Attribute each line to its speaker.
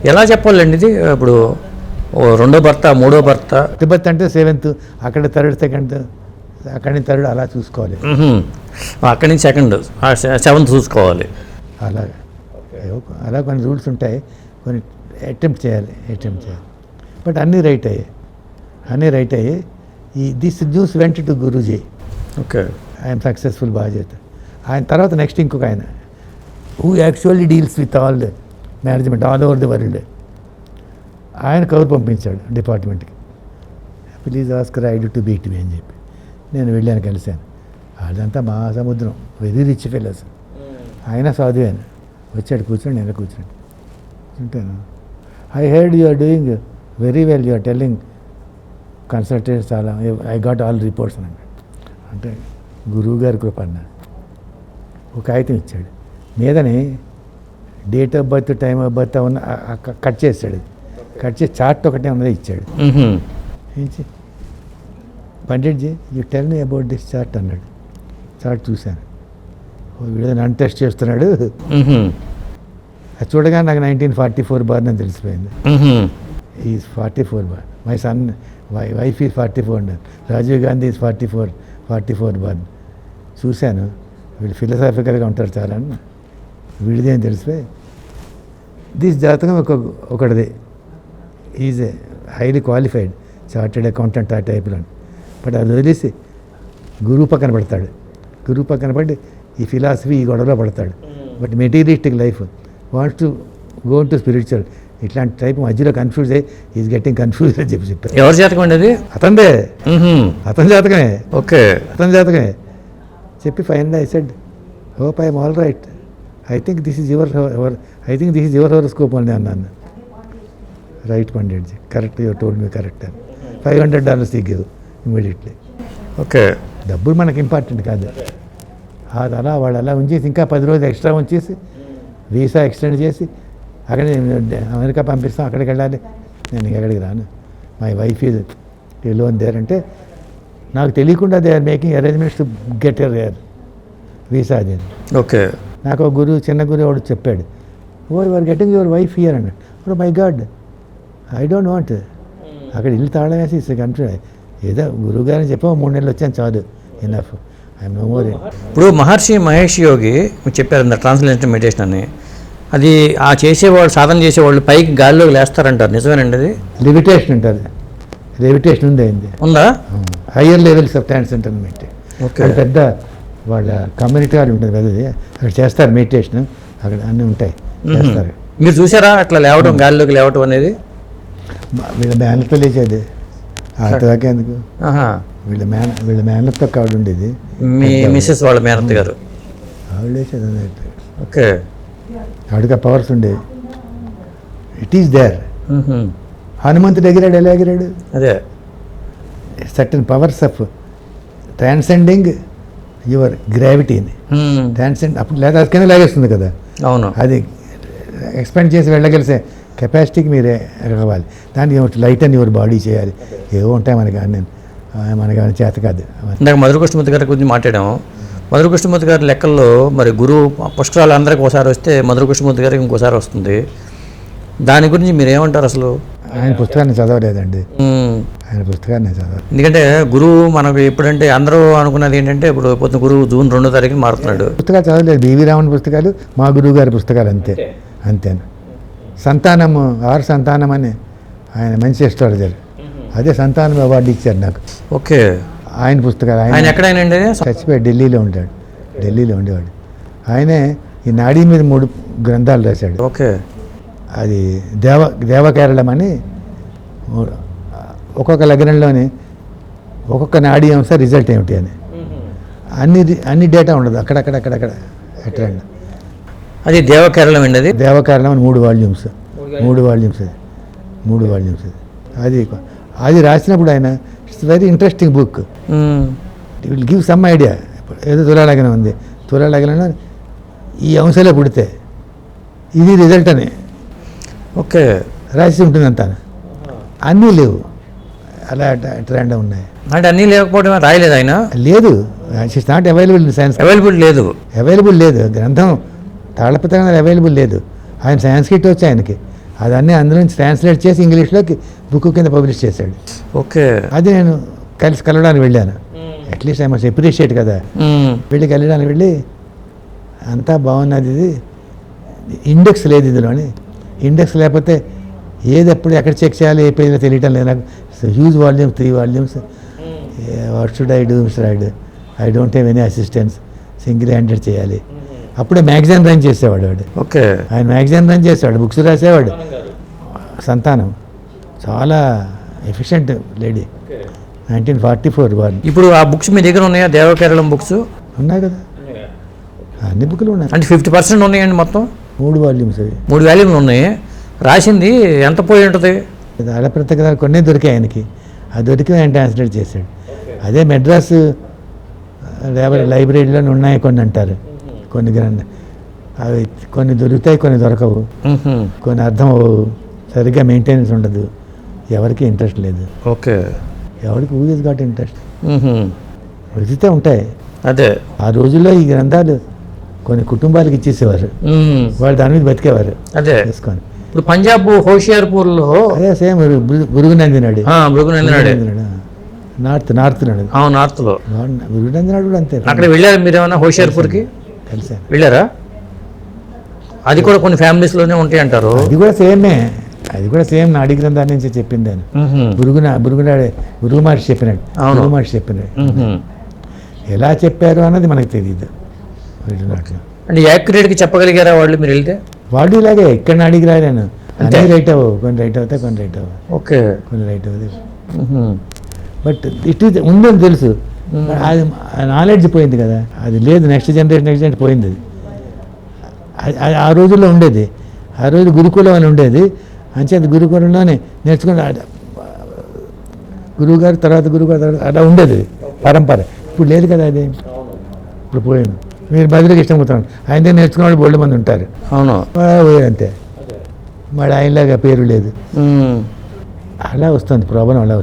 Speaker 1: ఎలా చెప్పాలండి ఇది? ఇప్పుడు రెండో భర్త, మూడో భర్త,
Speaker 2: తిబ్బత్ అంటే 7th, అక్కడ 3rd, 2nd, అక్కడి నుంచి 3rd అలా చూసుకోవాలి.
Speaker 1: అక్కడి నుంచి 2nd, 7th చూసుకోవాలి.
Speaker 2: అలా కొన్ని రూల్స్ ఉంటాయి, కొన్ని అటెంప్ట్ చేయాలి. బట్ అన్నీ రైట్ అయ్యాయి. This news went to Guruji.
Speaker 1: Okay,
Speaker 2: I'm successful బాధ్యత. ఆయన తర్వాత నెక్స్ట్ ఇంకొక ఆయన who actually deals with all the management all over the world. ఆయన కవర్ పంపించాడు డిపార్ట్మెంట్కి, please ask her I to beat me అని చెప్పి. నేను వెళ్ళాను, కలిశాను. అదంతా మహాసముద్రం, వెరీ రిచ్ ఫెలోస్. ఆయన సాధువేను. వచ్చాడు, కూర్చోండి, నేను కూర్చోండి ఉంటాను. I heard you are doing very well, you are telling consultants చాలా, ఐ గాట్ ఆల్ రిపోర్ట్స్ అన్నాడు. అంటే గురువు గారి కృప అన్నాడు. ఒక కాగితం ఇచ్చాడు, మీదని date of birth, time of birth ఉన్న కట్ చేశాడు. కట్ చేసి చార్ట్ ఒకటే ఉన్నది ఇచ్చాడు. ఏంచి Panditji you tell me about this chart అన్నాడు. చార్ట్ చూశాను, వీడు నన్ను టెస్ట్ చేస్తున్నాడు. అది చూడగానే నాకు 1944 బార్ అని తెలిసిపోయింది. Is 44 bar, my son wife is 44 అన్నారు. Rajiv Gandhi is 44 bar. చూశాను, వీళ్ళు ఫిలసాఫికల్గా ఉంటారు చాలా అని. వీడిది అని తెలిసిపోయి దిస్ జాతకం ఒకటిది. Is a highly qualified chartered accountant ఆ టైప్లో. బట్ అది వదిలేసి గురువు పక్కన పడతాడు. గురువు పక్కన పడి ఈ ఫిలాసఫీ, ఈ గొడవలో పడతాడు. But materialistic life wants to go to spiritual. ఇట్లాంటి టైప్ మధ్యలో కన్ఫ్యూజ్ అయ్యి ఈజ్ గెట్టింగ్ కన్ఫ్యూజ్ అని చెప్పారు.
Speaker 1: ఎవరి జాతకం అండి అది?
Speaker 2: అతని జాతకమే.
Speaker 1: ఓకే,
Speaker 2: అతని జాతకమే చెప్పి final I said hope I'm all right, I think this is your horoscope అని అన్నాను. Right Panditji, correct, your told me correct అని. $500 గివ్ ఇమీడియట్లీ.
Speaker 1: ఓకే,
Speaker 2: డబ్బులు మనకి ఇంపార్టెంట్ కాదు. అది అలా వాళ్ళు అలా ఉంచేసి ఇంకా 10 రోజులు ఎక్స్ట్రా ఉంచేసి వీసా ఎక్స్టెండ్ చేసి అక్కడ అమెరికా పంపిస్తాం, అక్కడికి వెళ్ళాలి. నేను ఎక్కడికి రాను, my wife is alone there అంటే నాకు తెలియకుండా they are making arrangements to get her visa అది.
Speaker 1: ఓకే,
Speaker 2: నాకు ఒక గురువు, చిన్న గురువు వాడు చెప్పాడు, you are getting your wife here అన్నాడు. Oh my God, I don't want. అక్కడ ఇల్లు తాళం వేసి కన్ఫ్యూజ్. ఏదో గురువు గారిని చెప్పాము, 3 నెలలు వచ్చాను చాలు, ఎనఫ్, ఐఎమ్ నో మోర్.
Speaker 1: ఇప్పుడు మహర్షి మహేష్ యోగి మీరు చెప్పారు ట్రాన్స్లేషన్ మెడిటేషన్ అని, అది ఆ చేసేవాళ్ళు, సాధన చేసేవాళ్ళు పైకి గాలిలోకి లేస్తారంటారు, నిజమేనండి అది?
Speaker 2: లిమిటేషన్ ఉంటుంది, లెవిటేషన్
Speaker 1: ఉందా?
Speaker 2: Higher levels of transcendental meditation.
Speaker 1: Okay,
Speaker 2: అది పెద్ద వాళ్ళ కమ్యూనిటీ హాల్ ఉంటుంది పెద్దది, అక్కడ చేస్తారు మెడిటేషన్, అక్కడ అన్నీ ఉంటాయి, చేస్తారు.
Speaker 1: మీరు చూసారా అట్లా లేవటం, గాలిలోకి లేవటం అనేది?
Speaker 2: వీళ్ళ మేనతో లేచేది, ఆటదాకా ఎందుకు, వీళ్ళ మేనతో ఆవిడ ఉండేది,
Speaker 1: మీ మిస్సెస్ వాళ్ళ మేనత్త గారు,
Speaker 2: ఆవిడ లేచేది అన్నట్టు.
Speaker 1: ఓకే,
Speaker 2: ఆవిడకి ఆ పవర్స్ ఉండేవి. It is there. హనుమంతుడు ఎగిరాడు, ఎలా ఎగిరాడు?
Speaker 1: అదే
Speaker 2: certain powers of transcending your గ్రావిటీని, ట్రాన్సెండ్ అప్పుడు లేదా అది కింద లాగేస్తుంది కదా.
Speaker 1: అవును,
Speaker 2: అది ఎక్స్పాండ్ చేసి వెళ్ళగలిసే కెపాసిటీకి మీరే రావాలి. దానికి లైట్ అని యువర్ బాడీ చేయాలి, ఏవో ఉంటాయి మనకి చేత కాదు.
Speaker 1: ఇందాక మధుర కృష్ణమూర్తి గారి గురించి మాట్లాడాము. మధుర కృష్ణమూర్తి గారి లెక్కల్లో మరి గురువు పుష్కరాలు అందరికి ఒకసారి వస్తే మధుర కృష్ణమూర్తి గారికి ఇంకోసారి వస్తుంది. దాని గురించి మీరు ఏమంటారు అసలు?
Speaker 2: ఆయన పుస్తకాన్ని చదవలేదండి, ఆయన పుస్తకాన్ని చదవాలి.
Speaker 1: ఎందుకంటే గురువు మనకు ఎప్పుడంటే అందరూ అనుకున్నది ఏంటంటే ఇప్పుడు పొద్దున గురువు జూన్ 2వ తారీఖున మారుతున్నాడు.
Speaker 2: పుస్తకాలు చదవలేదు, బివి రామన్ పుస్తకాలు, మా గురువు గారి పుస్తకాలు, అంతేనా. సంతానము, సంతానం అని ఆయన మంచి ఎస్ట్రాలజర్, అదే సంతానం అవార్డు ఇచ్చారు నాకు.
Speaker 1: ఓకే,
Speaker 2: ఆయన పుస్తకాలు.
Speaker 1: ఆయన ఎక్కడైనా
Speaker 2: చచ్చిపోయి ఢిల్లీలో ఉండేవాడు. ఆయనే ఈ నాడీ మీద 3 గ్రంథాలు రాశాడు.
Speaker 1: ఓకే,
Speaker 2: అది దేవకేరళం అని, ఒక్కొక్క లగ్నంలోని ఒక్కొక్క నాడీ అంశ రిజల్ట్ ఏమిటి అని అన్ని డేటా ఉండదు, అక్కడక్కడ ఎట్లా.
Speaker 1: అది దేవకేరళం అండి. అది
Speaker 2: దేవకేరళం అని 3 వాల్యూమ్స్ అది రాసినప్పుడు ఆయన it's very interesting book. It will give some idea. ఏదో తులాలగ్నం ఉంది, తులాలగ్నంలో ఈ అంశాలే పుడితే ఇది రిజల్ట్ అని
Speaker 1: ఓకే
Speaker 2: రాసి ఉంటుంది అంతా. అన్నీ లేవు, అలా ట్రెండ్ ఉన్నాయి.
Speaker 1: అంటే అన్నీ లేకపోవడం రాయలేదు ఆయన?
Speaker 2: లేదు, it's not available in science. Available లేదు గ్రంథం, తాళపత్రంగా అవైలబుల్ లేదు. ఆయన సాంస్క్రిట్ వచ్చి ఆయనకి అదన్నీ అందులోంచి ట్రాన్స్లేట్ చేసి ఇంగ్లీష్లోకి బుక్ కింద పబ్లిష్ చేశాడు.
Speaker 1: ఓకే.
Speaker 2: అది నేను కలవడానికి వెళ్ళాను. అట్లీస్ట్ ఐ మస్ట్ అప్రిషియేట్ కదా. వెళ్ళడానికి వెళ్ళి అంతా బాగున్నది, ఇది ఇండెక్స్ లేదు ఇందులోని. ఇండెక్స్ లేకపోతే ఏది ఎప్పుడు ఎక్కడ చెక్ చేయాలి ఏ పేజ్లో తెలియటం లేదు నాకు. Huge volumes, 3 volumes. What should I do mister I don't have any assistance, single handed చేయాలి. అప్పుడే మ్యాగజైన్ రన్ చేసేవాడు వాడు.
Speaker 1: ఓకే.
Speaker 2: ఆయన మ్యాగజైన్ రన్ చేసేవాడు, బుక్స్ రాసేవాడు. సంతానం చాలా ఎఫిషియెంట్ లేడీ. 1944 వాళ్ళు
Speaker 1: ఇప్పుడు ఆ బుక్స్ మీ దగ్గర ఉన్నాయా? దేవకేరళం బుక్స్
Speaker 2: ఉన్నాయి కదా, అన్ని బుక్లు ఉన్నాయి.
Speaker 1: అంటే 50% ఉన్నాయండి మొత్తం?
Speaker 2: 3 వాల్యూమ్స్ అవి.
Speaker 1: 3 వాల్యూమ్లు ఉన్నాయి. రాసింది ఎంత పోయి ఉంటుంది?
Speaker 2: ఆడప్రత కదా కొన్ని దొరికాయి ఆయనకి. అది దొరికి ఆయన ట్రాన్స్లేట్ చేశాడు. అదే మెడ్రాస్ లైబ్రరీలో ఉన్నాయి కొన్ని అంటారు, కొన్ని గ్రంథ అవి కొన్ని దొరుకుతాయి, కొన్ని దొరకవు, కొన్ని అర్థం అవ్వవు, సరిగ్గా మెయింటెనెన్స్ ఉండదు, ఎవరికి ఇంట్రెస్ట్ లేదు.
Speaker 1: ఓకే.
Speaker 2: ఎవరికి ఊజెస్ గాట్ ఇంట్రెస్ట్. వెతితే ఉంటాయి.
Speaker 1: అదే
Speaker 2: ఆ రోజుల్లో ఈ గ్రంథాలు కొన్ని కుటుంబాలకు ఇచ్చేసేవారు, వాళ్ళు దాని మీద బతికేవారు.
Speaker 1: అదే
Speaker 2: తీసుకొని
Speaker 1: ఇప్పుడు పంజాబ్ హోషియార్పూర్లో
Speaker 2: అదే సేమ్ భృగునందినాడు.
Speaker 1: భృగునందినాడు
Speaker 2: నార్త్ నాడు
Speaker 1: నార్త్లో
Speaker 2: భృగునందినాడు కూడా అంతే.
Speaker 1: అక్కడ వెళ్ళారా మీరు ఏమైనా హోషియార్పూర్కి?
Speaker 2: కలిసాను.
Speaker 1: వెళ్ళారా? అది కూడా కొన్ని ఫ్యామిలీస్లోనే ఉంటాయి అంటారు.
Speaker 2: అది కూడా సేమే, అది కూడా సేమ్ నాడి గ్రంథాల నుంచి చెప్పింది అని. భృగు మహర్షి చెప్పినాడు. భృగు మహర్షి చెప్పినాడు. ఎలా చెప్పారు అన్నది మనకు తెలియదు.
Speaker 1: అంటే యాక్యురేట్గా చెప్పగలిగారా వాళ్ళు మీరు వెళ్తే?
Speaker 2: వాడు ఇలాగే ఇక్కడ నాడికి రాలేను, అన్నీ రైట్ అవ్వవు, కొన్ని రైట్ అవుతాయి, కొన్ని రైట్ అవ్వవు.
Speaker 1: ఓకే.
Speaker 2: కొన్ని రైట్ అవుతాయి. బట్ ఇట్ ఈస్ ఉందని తెలుసు, అది నాలెడ్జ్ పోయింది కదా, అది లేదు. నెక్స్ట్ జనరేషన్ పోయింది. అది ఆ రోజుల్లో ఉండేది. ఆ రోజు గురుకులం అని ఉండేది. అంచేది గురుకులంలోనే నేర్చుకుని గురువుగారు తర్వాత అలా ఉండేది పరంపర. ఇప్పుడు లేదు కదా, అది ఇప్పుడు పోయింది. మీరు బదిలీకి ఇష్టమవుతాను, ఆయన నేర్చుకునే వాళ్ళు బోల్డ్ మంది ఉంటారు.
Speaker 1: అవును,
Speaker 2: అంతే. మరి ఆయనలాగా పేరు లేదు. అలా వస్తుంది ప్రాబ్లం, అలా వస్తుంది.